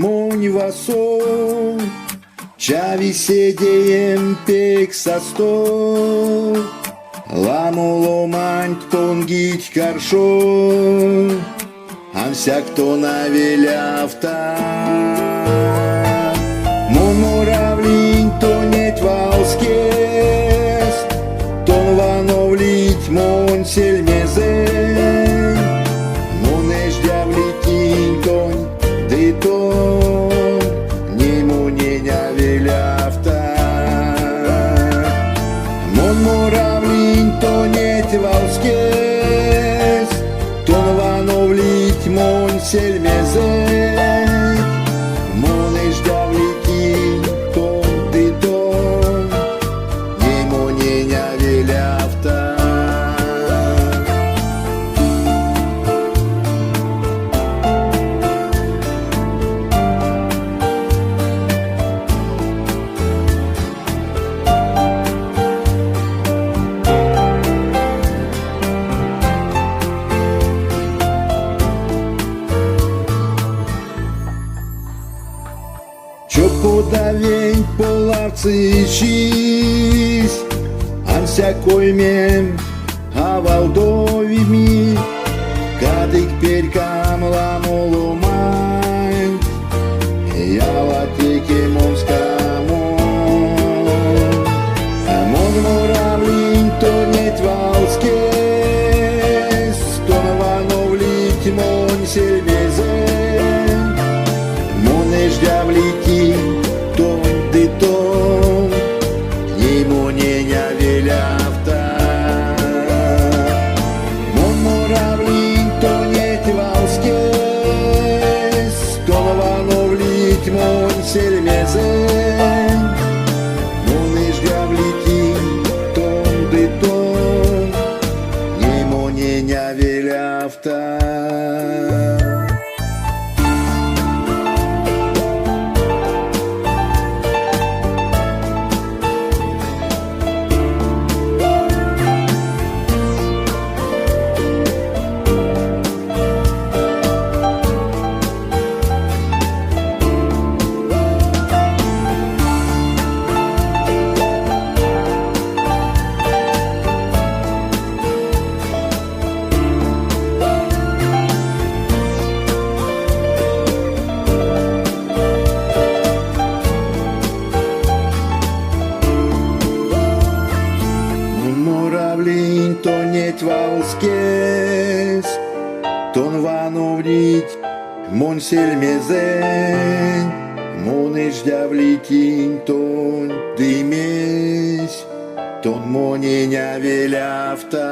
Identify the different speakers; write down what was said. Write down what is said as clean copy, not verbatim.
Speaker 1: Munj vaso, čavi sēdējiem pēksasto, ламуло манть понгить каршо, а всяк то навелявта. Мон муравлинь то нет валскес, тон вановлить мон сельмезен, мон эждявлитинь тонь, ды тон, нему не навелявта. Мон муравлинь то нет валскес, тон вановлить мон сельмезен, мон эждявлитинь тон, ды тон, нему не навелявта. Чо подавень полавцы чись, ан всякой мем, а валдовими, кадык перкам ламулу мань, я латеке момскамо. Мон муравлинь то нет валскес, то навановлить мон сельмезен, мон эждявлитинь тонь, ды тон, ему не навелявта. Мон муравлинь то нет валскес, то навановлить мон сельмезен, мон эждявлитинь тонь, ды тон, ему не навелявта. Муравлинь то нет валскес, тон вановлить мон сельмезен, мон эждявлитинь тонь, ды месь, тон моне навелявта.